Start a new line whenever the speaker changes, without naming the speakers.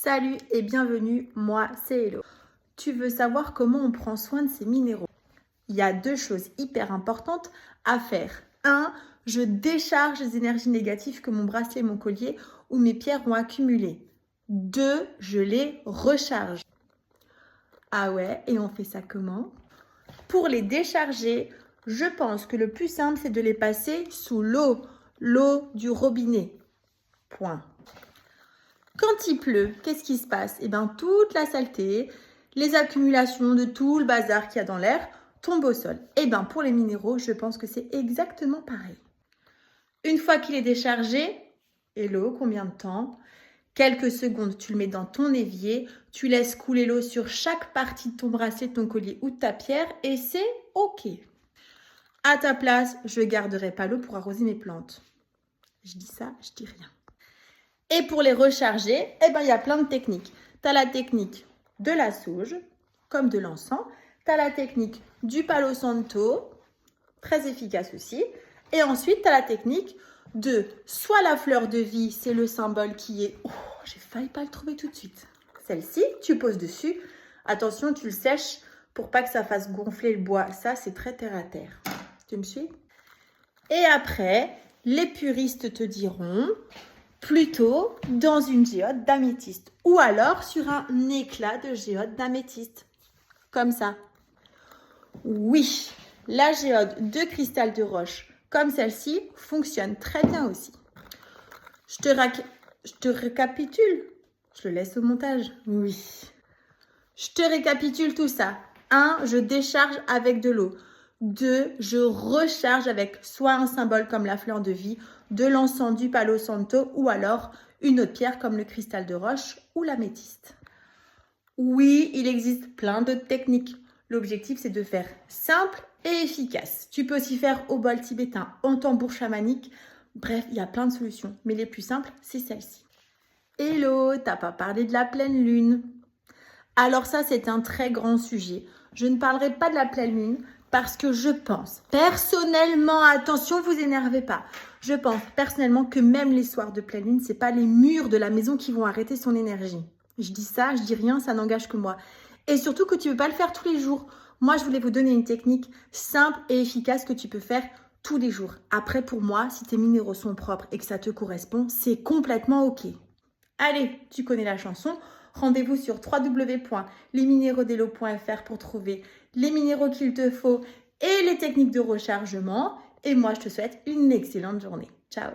Salut et bienvenue, moi c'est Hello. Tu veux savoir comment on prend soin de ses minéraux? Il y a deux choses hyper importantes à faire. 1. Je décharge les énergies négatives que mon bracelet et mon collier ou mes pierres ont accumulées. 2. Je les recharge. Ah ouais, et on fait ça comment? Pour les décharger, je pense que le plus simple c'est de les passer sous l'eau du robinet. Point. Quand il pleut, qu'est-ce qui se passe? Eh bien, toute la saleté, les accumulations de tout le bazar qu'il y a dans l'air tombent au sol. Eh bien, pour les minéraux, je pense que c'est exactement pareil. Une fois qu'il est déchargé, et l'eau, combien de temps? Quelques secondes, tu le mets dans ton évier, tu laisses couler l'eau sur chaque partie de ton bracelet, de ton collier ou de ta pierre et c'est OK. À ta place, je ne garderai pas l'eau pour arroser mes plantes. Je dis ça, je dis rien. Et pour les recharger, eh ben, il y a plein de techniques. Tu as la technique de la sauge, comme de l'encens. Tu as la technique du palo santo, très efficace aussi. Et ensuite, tu as la technique de soit la fleur de vie, c'est le symbole qui est... Oh, j'ai failli pas le trouver tout de suite. Celle-ci, tu poses dessus. Attention, tu le sèches pour pas que ça fasse gonfler le bois. Ça, c'est très terre à terre. Tu me suis? Et après, les puristes te diront... plutôt dans une géode d'améthyste ou alors sur un éclat de géode d'améthyste, comme ça. Oui, la géode de cristal de roche, comme celle-ci, fonctionne très bien aussi. Je te récapitule. Je le laisse au montage. Oui. Je te récapitule tout ça. 1. Je décharge avec de l'eau. 2. Je recharge avec soit un symbole comme la fleur de vie, de l'encens du palo santo ou alors une autre pierre comme le cristal de roche ou l'améthyste. Oui, il existe plein d'autres techniques. L'objectif, c'est de faire simple et efficace. Tu peux aussi faire au bol tibétain, en tambour chamanique. Bref, il y a plein de solutions, mais les plus simples, c'est celle-ci. Hello, t'as pas parlé de la pleine lune? Alors ça, c'est un très grand sujet. Je ne parlerai pas de la pleine lune parce que je pense personnellement, attention, vous énervez pas. Je pense personnellement que même les soirs de pleine lune, c'est pas les murs de la maison qui vont arrêter son énergie. Je dis ça, je dis rien, ça n'engage que moi. Et surtout que tu ne veux pas le faire tous les jours. Moi, je voulais vous donner une technique simple et efficace que tu peux faire tous les jours. Après, pour moi, si tes minéraux sont propres et que ça te correspond, c'est complètement OK. Allez, tu connais la chanson. Rendez-vous sur www.lesminérauxdelo.fr pour trouver les minéraux qu'il te faut et les techniques de rechargement. Et moi, je te souhaite une excellente journée. Ciao!